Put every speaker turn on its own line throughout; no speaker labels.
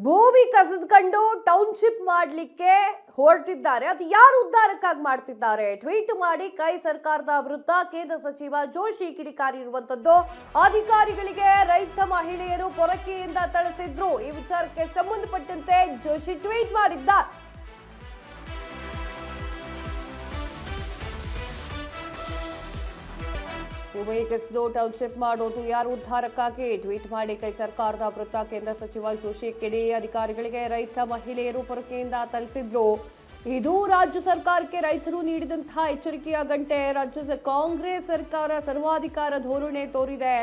ಭೂಮಿ ಕಸಿದುಕೊಂಡು ಟೌನ್ಶಿಪ್ ಮಾಡಲಿಕ್ಕೆ ಹೊರಟಿದ್ದಾರೆ. ಅದು ಯಾರು ಉದ್ಧಾರಕ್ಕಾಗಿ ಮಾಡ್ತಿದ್ದಾರೆ? ಟ್ವೀಟ್ ಮಾಡಿ ಕೈ ಸರ್ಕಾರದ ವಿರುದ್ಧ ಕೇಂದ್ರ ಸಚಿವ ಜೋಶಿ ಕಿಡಿಕಾರಿರುವಂತದ್ದು. ಅಧಿಕಾರಿಗಳಿಗೆ ರೈತ ಮಹಿಳೆಯರು ಪೊರಕೆಯಿಂದ ಥಳಿಸಿದ್ರು. ಈ ವಿಚಾರಕ್ಕೆ ಸಂಬಂಧಪಟ್ಟಂತೆ ಜೋಶಿ ಟ್ವೀಟ್ ಮಾಡಿದ್ದಾರೆ. ಭೂಮಿ ಕಸಿದು ಟೌನ್ಶಿಪ್ ಮಾಡೋದು ಯಾರು ಉದ್ಧಾರಕ್ಕಾಗಿ? ಟ್ವೀಟ್ ಮಾಡಿ ಕೈ ಸರ್ಕಾರದ ವಿರುದ್ಧ ಕೇಂದ್ರ ಸಚಿವ ಜೋಶಿ ಕಿಡಿ. ಅಧಿಕಾರಿಗಳಿಗೆ ರೈತ ಮಹಿಳೆಯರು ಪೊರಕೆಯಿಂದ ಥಳಿಸಿದ್ರು. ಇದು ರಾಜ್ಯ ಸರ್ಕಾರಕ್ಕೆ ರೈತರು ನೀಡಿದಂತಹ ಎಚ್ಚರಿಕೆಯ ಗಂಟೆ. ರಾಜ್ಯದ ಕಾಂಗ್ರೆಸ್ ಸರ್ಕಾರ ಸರ್ವಾಧಿಕಾರ ಧೋರಣೆ ತೋರಿದೆ.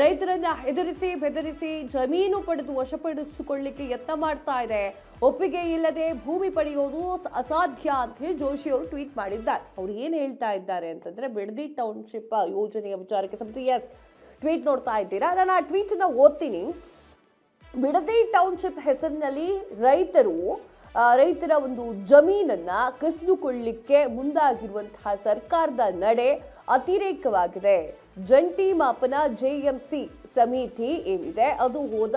ರೈತರನ್ನ ಹೆದರಿಸಿ ಬೆದರಿಸಿ ಜಮೀನು ಪಡೆದು ವಶಪಡಿಸಿಕೊಳ್ಳಲಿಕ್ಕೆ ಯತ್ನ ಮಾಡ್ತಾ ಇದೆ. ಒಪ್ಪಿಗೆ ಇಲ್ಲದೆ ಭೂಮಿ ಪಡೆಯೋದು ಅಸಾಧ್ಯ ಅಂತ ಹೇಳಿ ಜೋಶಿ ಅವರು ಟ್ವೀಟ್ ಮಾಡಿದ್ದಾರೆ. ಅವ್ರು ಏನು ಹೇಳ್ತಾ ಇದ್ದಾರೆ ಅಂತಂದ್ರೆ, ಬಿಡದಿ ಟೌನ್ಶಿಪ್ ಯೋಜನೆಯ ವಿಚಾರಕ್ಕೆ ಸಂಬಂಧಿಸಿ ಟ್ವೀಟ್ ನೋಡ್ತಾ ಇದ್ದೀರಾ. ನಾನು ಆ ಟ್ವೀಟ್ ಅನ್ನ ಓದ್ತೀನಿ. ಬಿಡದಿ ಟೌನ್ಶಿಪ್ ಹೆಸರಿನಲ್ಲಿ ರೈತರ ಒಂದು ಜಮೀನನ್ನ ಕಸಿದುಕೊಳ್ಳಲಿಕ್ಕೆ ಮುಂದಾಗಿರುವಂತಹ ಸರ್ಕಾರದ ನಡೆ ಅತಿರೇಕವಾಗಿದೆ. ಜಂಟಿ ಮಾಪನ JMC ಸಮಿತಿ ಏನಿದೆ ಅದು ಹೋದ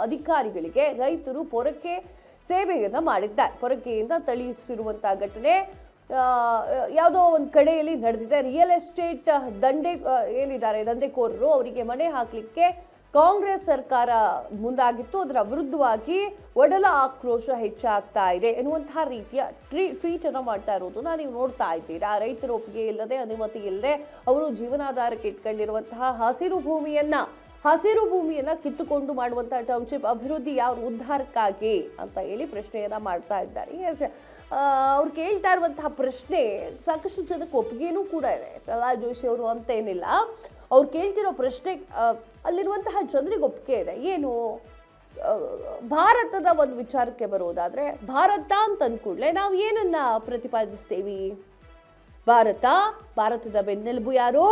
ಅಧಿಕಾರಿಗಳಿಗೆ ರೈತರು ಪೊರಕೆ ಸೇವೆಯನ್ನ ಮಾಡಿದ್ದಾರೆ. ಪೊರಕೆಯಿಂದ ಥಳಿಸಿರುವಂತಹ ಘಟನೆ ಯಾವುದೋ ಒಂದು ಕಡೆಯಲ್ಲಿ ನಡೆದಿದೆ. ರಿಯಲ್ ಎಸ್ಟೇಟ್ ದಂಧೆಕೋರರು ಅವರಿಗೆ ಮನೆ ಹಾಕಲಿಕ್ಕೆ ಕಾಂಗ್ರೆಸ್ ಸರ್ಕಾರ ಮುಂದಾಗಿತ್ತು. ಅದರ ವಿರುದ್ಧವಾಗಿ ಒಡಲ ಆಕ್ರೋಶ ಹೆಚ್ಚಾಗ್ತಾ ಇದೆ ಎನ್ನುವಂತಹ ರೀತಿಯ ಟ್ವೀಟ್ ಅನ್ನು ಮಾಡ್ತಾ ಇರೋದನ್ನ ನೀವು ನೋಡ್ತಾ ಇದ್ದೀರಾ. ರೈತರ ಒಪ್ಪಿಗೆ ಇಲ್ಲದೆ, ಅನುಮತಿ ಇಲ್ಲದೆ ಅವರು ಜೀವನಾಧಾರಕ್ಕೆ ಇಟ್ಕೊಂಡಿರುವಂತಹ ಹಸಿರು ಭೂಮಿಯನ್ನ ಕಿತ್ತುಕೊಂಡು ಮಾಡುವಂತಹ ಟೌನ್ಶಿಪ್ ಅಭಿವೃದ್ಧಿ ಯಾರು ಉದ್ಧಾರಕ್ಕಾಗಿ ಅಂತ ಹೇಳಿ ಪ್ರಶ್ನೆಯನ್ನ ಮಾಡ್ತಾ ಇದ್ದಾರೆ. ಅವ್ರು ಕೇಳ್ತಾ ಇರುವಂತಹ ಪ್ರಶ್ನೆ ಸಾಕಷ್ಟು ಜನಕ್ಕೆ ಒಪ್ಪಿಗೆನೂ ಕೂಡ ಇದೆ. ಪ್ರಹ್ಲಾದ್ ಜೋಶಿ ಅವರು ಅಂತ ಏನಿಲ್ಲ, ಅವ್ರು ಕೇಳ್ತಿರೋ ಪ್ರಶ್ನೆ ಅಲ್ಲಿರುವಂತಹ ಜನರಿಗೆ ಒಪ್ಪಿಗೆ ಇದೆ. ಏನು, ಭಾರತದ ಒಂದು ವಿಚಾರಕ್ಕೆ ಬರೋದಾದ್ರೆ, ಭಾರತ ಅಂತ ಅಂದ್ಕೂಡ್ಲೆ ನಾವು ಏನನ್ನ ಪ್ರತಿಪಾದಿಸ್ತೇವಿ? ಭಾರತದ ಬೆನ್ನೆಲುಬು ಯಾರು?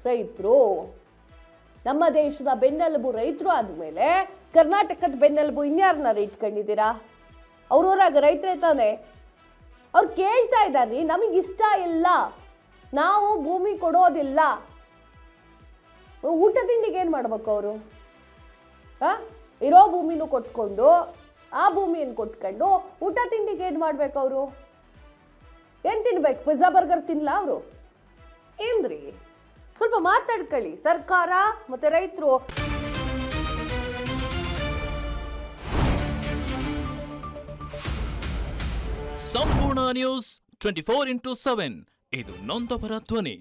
ರೈತರು. ನಮ್ಮ ದೇಶದ ಬೆನ್ನೆಲುಬು ರೈತರು ಆದ್ಮೇಲೆ ಕರ್ನಾಟಕದ ಬೆನ್ನೆಲುಬು ಇನ್ಯಾರನ್ನ ಇಟ್ಕೊಂಡಿದ್ದೀರಾ? ಅವ್ರವ್ರಾಗ ರೈತರೇ ತಾನೆ. ಅವ್ರು ಕೇಳ್ತಾ ಇದ್ದಾರೆ, ನಮಗಿಷ್ಟ ಇಲ್ಲ, ನಾವು ಭೂಮಿ ಕೊಡೋದಿಲ್ಲ. ಊಟ ತಿಂಡಿಗೆ ಏನು ಮಾಡ್ಬೇಕು ಅವರು? ಇರೋ ಭೂಮಿನೂ ಕೊಟ್ಕೊಂಡು ಆ ಭೂಮಿಯನ್ನು ಕೊಟ್ಕೊಂಡು ಊಟ ತಿಂಡಿಗೆ ಏನು ಮಾಡ್ಬೇಕು ಅವರು? ಏನು ತಿನ್ಬೇಕು? ಪಿಜ್ಜಾ ಬರ್ಗರ್ ತಿನ್ಲಾ ಅವರು? ಏನ್ರಿ, ಸ್ವಲ್ಪ ಮಾತಾಡ್ಕೊಳ್ಳಿ ಸರ್ಕಾರ ಮತ್ತೆ ರೈತರು.
ಸಂಪೂರ್ಣ ನ್ಯೂಸ್ 24x7 ಇದು ನೊಂದವರ ಧ್ವನಿ.